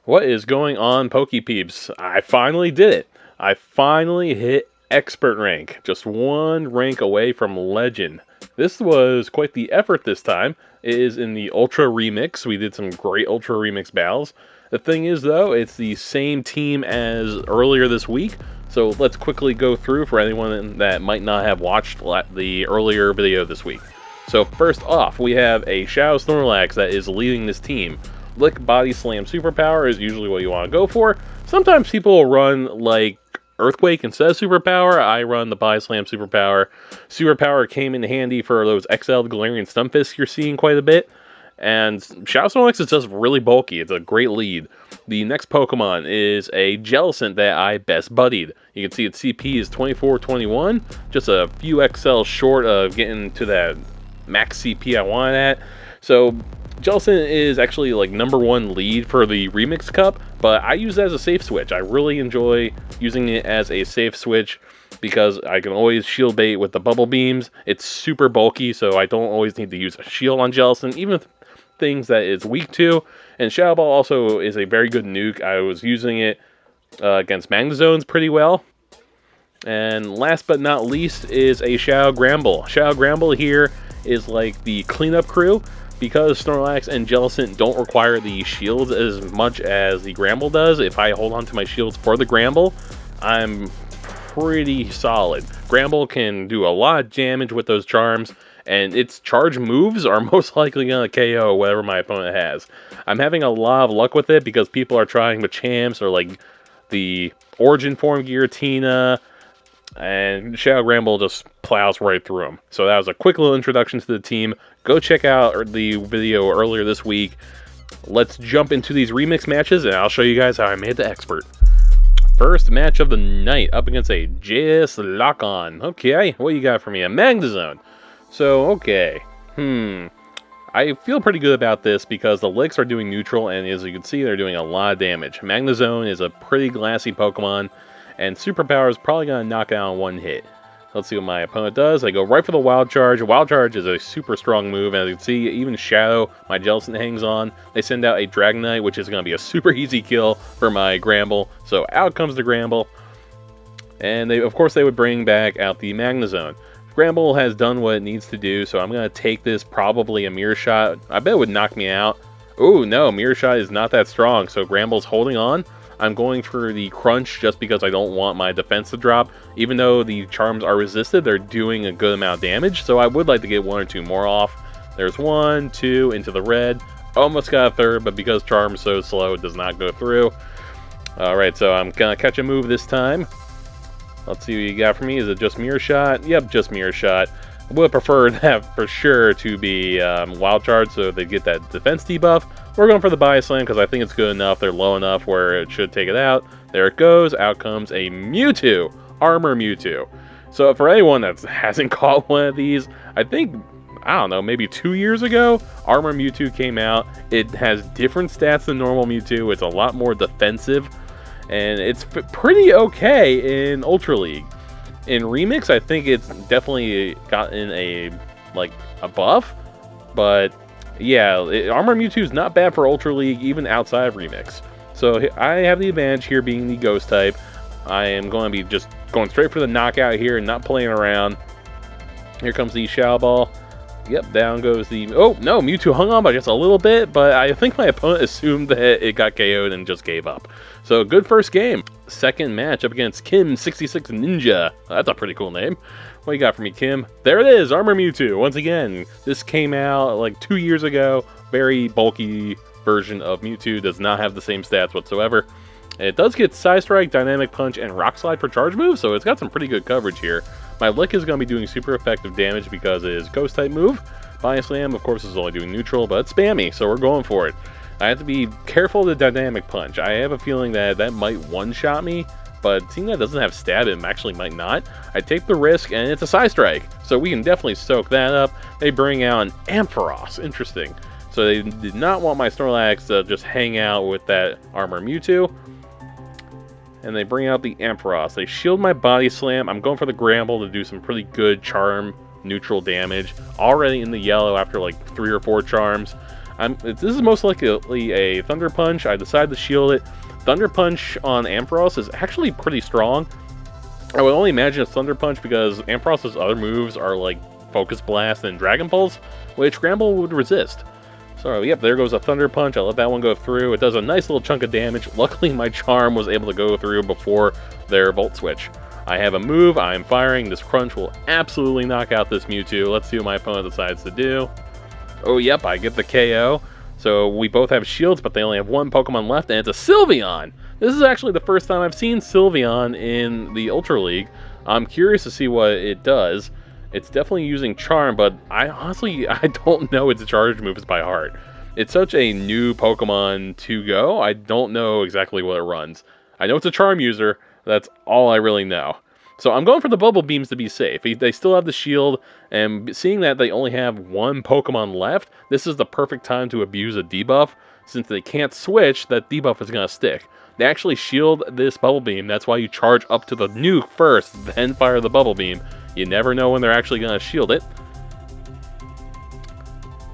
What is going on, Pokepeeps? I finally did it. I finally hit Expert rank. Just one rank away from Legend. This was quite the effort this time. It is in the Ultra Remix. We did some great Ultra Remix battles. The thing is, though, it's the same team as earlier this week. So let's quickly go through for anyone that might not have watched the earlier video this week. So first off, we have a Shadow Snorlax that is leading this team. Lick Body Slam Superpower is usually what you want to go for. Sometimes people will run like Earthquake instead of Superpower. I run the Body Slam Superpower. Superpower came in handy for those XL Galarian Stunfisk you're seeing quite a bit. And Shadow Snorlax is just really bulky. It's a great lead. The next Pokemon is a Jellicent that I best buddied. You can see its CP is 2421. Just a few XL short of getting to that max CP I wanted at. So Jellicent is actually like #1 lead for the Remix Cup, but I use it as a safe switch. I really enjoy using it as a safe switch because I can always shield bait with the bubble beams. It's super bulky, so I don't always need to use a shield on Jellicent, even with things that it's weak to. And Shadow Ball also is a very good nuke. I was using it against Magnezones pretty well. And last but not least is a Shadow Granbull. Shadow Granbull here is like the cleanup crew. Because Snorlax and Jellicent don't require the shields as much as the Granbull does, if I hold on to my shields for the Granbull, I'm pretty solid. Granbull can do a lot of damage with those charms, and its charge moves are most likely going to KO whatever my opponent has. I'm having a lot of luck with it because people are trying Machamps or like the Origin Form Giratina, and Shadow Granbull just plows right through them. So that was a quick little introduction to the team. Go check out the video earlier this week. Let's jump into these remix matches, and I'll show you guys how I made the Expert. First match of the night, up against a Jellicent. Okay, what you got for me? A Magnezone. So, okay. I feel pretty good about this because the licks are doing neutral, and as you can see, they're doing a lot of damage. Magnezone is a pretty glassy Pokemon, and Superpower is probably going to knock it out in one hit. Let's see what my opponent does. I go right for the Wild Charge. Wild Charge is a super strong move. As you can see, even Shadow, my Jellicent hangs on. They send out a Dragonite, which is going to be a super easy kill for my Granbull. So out comes the Granbull. And of course they would bring back out the Magnezone. Granbull has done what it needs to do, so I'm going to take this, probably a Mirror Shot. I bet it would knock me out. Oh no, Mirror Shot is not that strong, so Granbull's holding on. I'm going for the Crunch just because I don't want my defense to drop. Even though the charms are resisted, they're doing a good amount of damage, so I would like to get 1 or 2 more off. There's 1, 2, into the red. Almost got a third, but because charm's so slow, it does not go through. Alright, so I'm going to catch a move this time. Let's see what you got for me. Is it just Mirror Shot? Yep, just Mirror Shot. I would prefer that for sure to be Wild Charge so they get that defense debuff. We're going for the Body Slam because I think it's good enough. They're low enough where it should take it out. There it goes. Out comes a Mewtwo. Armor Mewtwo. So for anyone that hasn't caught one of these, I think, I don't know, maybe 2 years ago, Armor Mewtwo came out. It has different stats than normal Mewtwo. It's a lot more defensive. And it's pretty okay in Ultra League. In Remix, I think it's definitely gotten a buff. But yeah, Armor Mewtwo is not bad for Ultra League, even outside of Remix. So I have the advantage here being the Ghost type. I am going to be just going straight for the knockout here and not playing around. Here comes the Shadow Ball. Yep, down goes the... Oh, no, Mewtwo hung on by just a little bit, but I think my opponent assumed that it got KO'd and just gave up. So, good first game. Second match up against Kim66 Ninja. That's a pretty cool name. What you got for me, Kim? There it is, Armor Mewtwo. Once again, this came out like 2 years ago. Very bulky version of Mewtwo. Does not have the same stats whatsoever. It does get Side Strike, Dynamic Punch, and Rock Slide for charge moves, so it's got some pretty good coverage here. My Lick is going to be doing super effective damage because it is Ghost type move. Body Slam, of course, is only doing neutral, but it's spammy, so we're going for it. I have to be careful of the Dynamic Punch. I have a feeling that that might one-shot me, but seeing that doesn't have stab, it actually might not. I take the risk, and it's a Side Strike, so we can definitely soak that up. They bring out an Ampharos. Interesting. So they did not want my Snorlax to just hang out with that Armor Mewtwo. And they bring out the Ampharos. They shield my Body Slam. I'm going for the Granbull to do some pretty good charm neutral damage. Already in the yellow after like 3 or 4 charms. This is most likely a Thunder Punch. I decided to shield it. Thunder Punch on Ampharos is actually pretty strong. I would only imagine a Thunder Punch because Ampharos' other moves are like Focus Blast and Dragon Pulse, which Granbull would resist. So, yep, there goes a Thunder Punch. I let that one go through. It does a nice little chunk of damage. Luckily, my Charm was able to go through before their Volt Switch. I have a move. I'm firing. This Crunch will absolutely knock out this Mewtwo. Let's see what my opponent decides to do. Oh, yep, I get the KO. So, we both have shields, but they only have one Pokemon left, and it's a Sylveon! This is actually the first time I've seen Sylveon in the Ultra League. I'm curious to see what it does. It's definitely using Charm, but I don't know its charge moves by heart. It's such a new Pokemon to go, I don't know exactly what it runs. I know it's a Charm user, that's all I really know. So I'm going for the Bubble Beams to be safe. They still have the shield, and seeing that they only have one Pokemon left, this is the perfect time to abuse a debuff. Since they can't switch, that debuff is going to stick. They actually shield this Bubble Beam, that's why you charge up to the nuke first, then fire the Bubble Beam. You never know when they're actually going to shield it.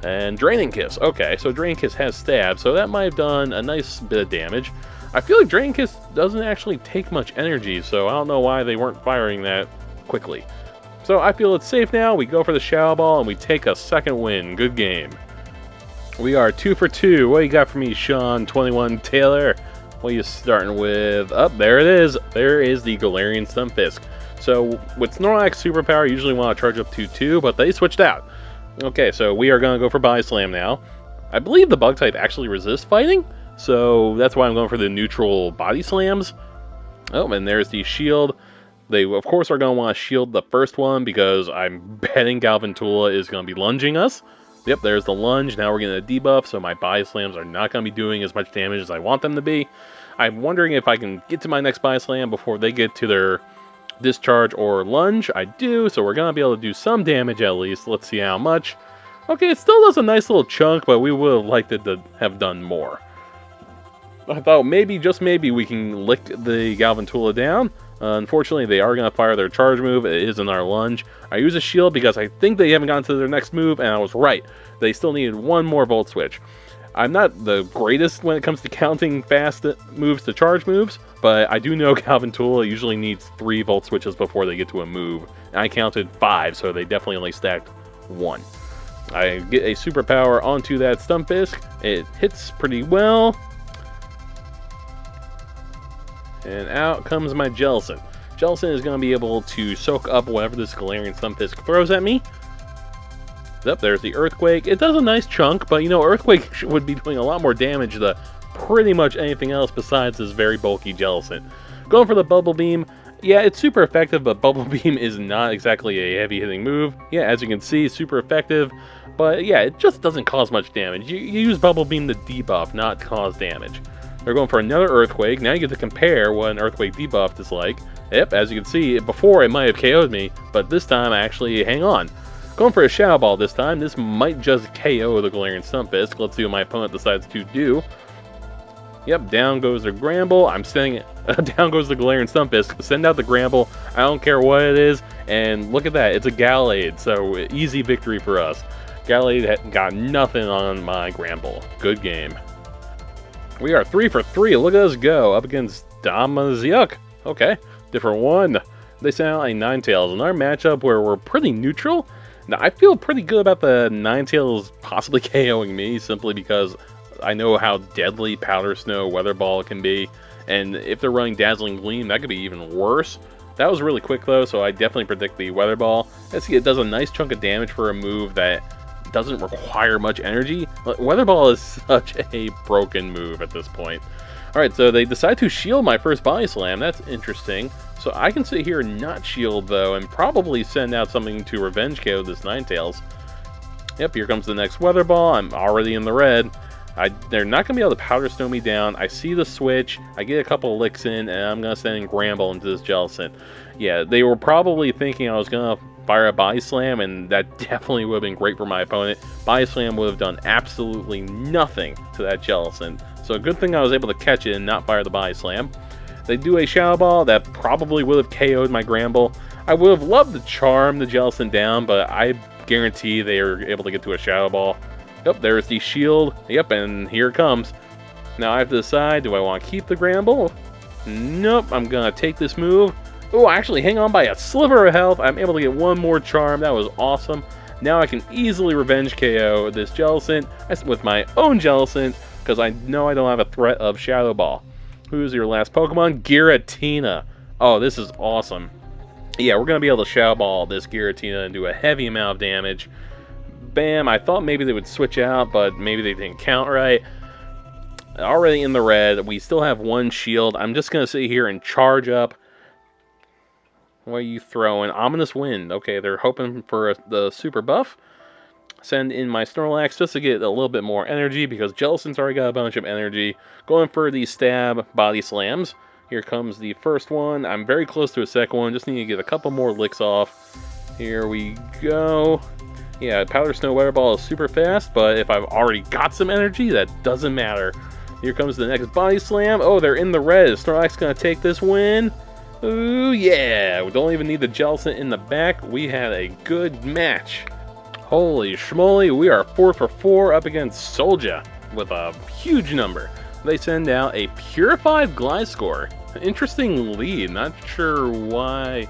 And Draining Kiss. Okay, so Draining Kiss has stab, so that might have done a nice bit of damage. I feel like Draining Kiss doesn't actually take much energy, so I don't know why they weren't firing that quickly. So I feel it's safe now. We go for the Shadow Ball, and we take a second win. Good game. We are 2 for 2. What you got for me, Sean 21 Taylor? What are you starting with? Up there it is. There is the Galarian Stunfisk. So with Snorlax Superpower, you usually want to charge up to 2, but they switched out. Okay, so we are going to go for Body Slam now. I believe the Bug type actually resists fighting, so that's why I'm going for the neutral Body Slams. Oh, and there's the shield. They, of course, are going to want to shield the first one because I'm betting Galvantula is going to be lunging us. Yep, there's the lunge. Now we're getting a debuff, so my Body Slams are not going to be doing as much damage as I want them to be. I'm wondering if I can get to my next Body Slam before they get to their discharge or lunge. I do, so we're going to be able to do some damage at least. Let's see how much. Okay, it still does a nice little chunk, but we would have liked it to have done more. I thought maybe, just maybe, we can lick the Galvantula down. Unfortunately, they are going to fire their charge move. It is in our lunge. I use a shield because I think they haven't gotten to their next move, and I was right. They still needed one more Volt Switch. I'm not the greatest when it comes to counting fast moves to charge moves, but I do know Galvantula usually needs 3 Volt Switches before they get to a move. And I counted 5, so they definitely only stacked 1. I get a superpower onto that Stunfisk. It hits pretty well. And out comes my Jellicent. Jellicent is going to be able to soak up whatever this Galarian Stunfisk throws at me. Yep, there's the Earthquake. It does a nice chunk, but you know, Earthquake would be doing a lot more damage to pretty much anything else besides this very bulky Jellicent. Going for the Bubble Beam. Yeah, it's super effective, but Bubble Beam is not exactly a heavy-hitting move. Yeah, as you can see, super effective, but yeah, it just doesn't cause much damage. You use Bubble Beam to debuff, not cause damage. They're going for another Earthquake. Now you get to compare what an Earthquake debuff is like. Yep, as you can see, before it might have KO'd me, but this time I actually hang on. Going for a Shadow Ball this time. This might just KO the Galarian Stunfisk. Let's see what my opponent decides to do. Yep, down goes the Granbull. I'm sending it. Down goes the Galarian Stunfisk. Send out the Granbull. I don't care what it is. And look at that. It's a Gallade. So easy victory for us. Gallade got nothing on my Granbull. Good game. We are 3 for 3. Look at us go. Up against Damaziuk. Okay, different one. They sent out a Ninetales in our matchup where we're pretty neutral. Now, I feel pretty good about the Ninetales possibly KOing me simply because I know how deadly Powder Snow Weather Ball can be. And if they're running Dazzling Gleam, that could be even worse. That was really quick though, so I definitely predict the Weather Ball. Let's see, it does a nice chunk of damage for a move that doesn't require much energy. Weather Ball is such a broken move at this point. Alright, so they decide to shield my first Body Slam. That's interesting. So I can sit here and not shield, though, and probably send out something to Revenge KO this Ninetales. Yep, here comes the next Weather Ball. I'm already in the red. They're not going to be able to Powder Snow me down. I see the switch. I get a couple of licks in, and I'm going to send in Granbull into this Jellicent. Yeah, they were probably thinking I was going to fire a Body Slam, and that definitely would have been great for my opponent. Body Slam would have done absolutely nothing to that Jellicent. So a good thing I was able to catch it and not fire the Body Slam. They do a Shadow Ball that probably would have KO'd my Granbull. I would have loved to charm the Jellicent down, but I guarantee they are able to get to a Shadow Ball. Yep, there's the shield. Yep, and here it comes. Now I have to decide, do I want to keep the Granbull? Nope, I'm going to take this move. Oh, I actually hang on by a sliver of health. I'm able to get one more charm. That was awesome. Now I can easily revenge KO this Jellicent with my own Jellicent, because I know I don't have a threat of Shadow Ball. Who's your last Pokemon? Giratina. Oh, this is awesome. Yeah, we're going to be able to Shadow Ball this Giratina and do a heavy amount of damage. Bam, I thought maybe they would switch out, but maybe they didn't count right. Already in the red. We still have one shield. I'm just going to sit here and charge up. What are you throwing? Ominous Wind. Okay, they're hoping for the super buff. Send in my Snorlax just to get a little bit more energy, because Jellicent's already got a bunch of energy. Going for the stab body slams. Here comes the first one. I'm very close to a second one. Just need to get a couple more licks off. Here we go. Yeah, Powder Snow Weather Ball is super fast, but if I've already got some energy, that doesn't matter. Here comes the next body slam. Oh, they're in the red. Snorlax gonna take this win. Ooh, yeah. We don't even need the Jellicent in the back. We had a good match. Holy schmoly, we are 4 for 4 up against Solja with a huge number. They send out a Purified Gliscor. Interesting lead. Not sure why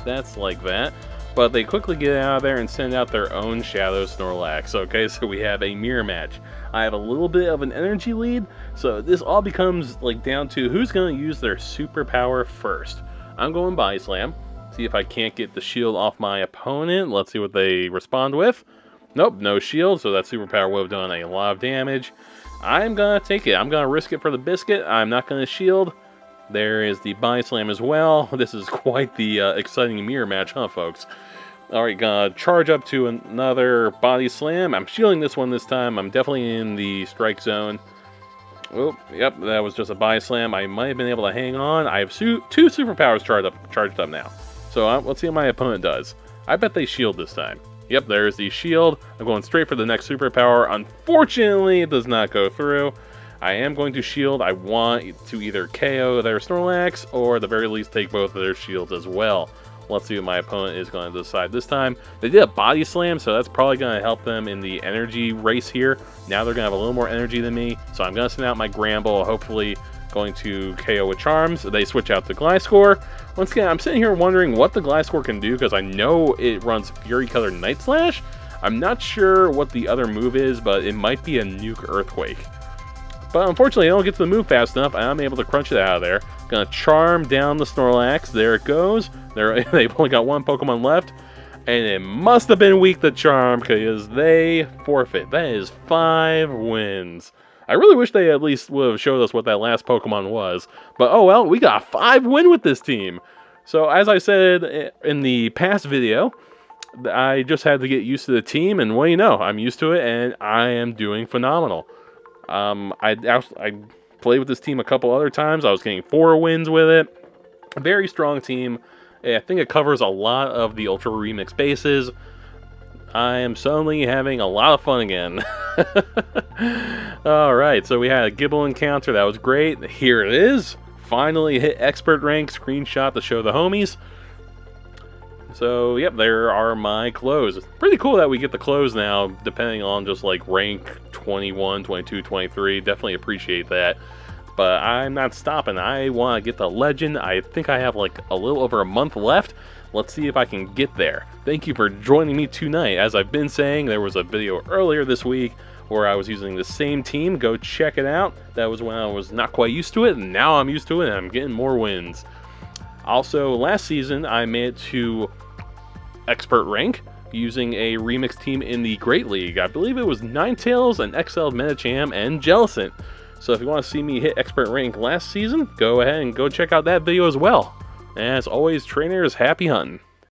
that's like that. But they quickly get out of there and send out their own Shadow Snorlax. Okay, so we have a mirror match. I have a little bit of an energy lead, so this all becomes like down to who's going to use their superpower first. I'm going Body Slam. See if I can't get the shield off my opponent. Let's see what they respond with. Nope, no shield, so that superpower would have done a lot of damage. I'm going to take it. I'm going to risk it for the biscuit. I'm not going to shield. There is the Body Slam as well. This is quite the exciting mirror match, huh, folks? Alright, gonna charge up to another Body Slam. I'm shielding this one this time. I'm definitely in the strike zone. Oh, yep, that was just a Body Slam. I might have been able to hang on. I have two superpowers charged up now. So let's see what my opponent does. I bet they shield this time. Yep, there's the shield. I'm going straight for the next superpower. Unfortunately, it does not go through. I am going to shield. I want to either KO their Snorlax or at the very least take both of their shields as well. Let's see what my opponent is going to decide this time. They did a Body Slam, so that's probably going to help them in the energy race here. Now they're going to have a little more energy than me, so I'm going to send out my Granbull, hopefully going to KO with Charms. They switch out to Gliscor. Once again, I'm sitting here wondering what the Gliscor can do, because I know it runs Fury Color Night Slash. I'm not sure what the other move is, but it might be a Nuke Earthquake. But unfortunately, I don't get to the move fast enough, and I'm able to crunch it out of there. Gonna Charm down the Snorlax. There it goes. They've only got one Pokemon left, and it must have been weak to Charm, because they forfeit. That is 5 wins. I really wish they at least would have showed us what that last Pokemon was. But oh well, we got 5 wins with this team. So as I said in the past video, I just had to get used to the team, and what do you know? I'm used to it, and I am doing phenomenal. I played with this team a couple other times. I was getting 4 wins with it. A very strong team. I think it covers a lot of the Ultra Remix bases. I am suddenly having a lot of fun again. Alright, so we had a Gibble encounter. That was great. Here it is. Finally hit expert rank. Screenshot to show the homies. So, yep, there are my clothes. It's pretty cool that we get the clothes now, depending on just like rank 21, 22, 23. Definitely appreciate that. But I'm not stopping. I want to get the legend. I think I have like a little over a month left. Let's see if I can get there. Thank you for joining me tonight. As I've been saying, there was a video earlier this week where I was using the same team. Go check it out. That was when I was not quite used to it, and now I'm used to it, and I'm getting more wins. Also, last season, I made it to expert rank using a remix team in the Great League. I believe it was Ninetales and XL Medicham and Jellicent. So if you want to see me hit expert rank last season, go ahead and go check out that video as well. And as always, trainers, happy hunting.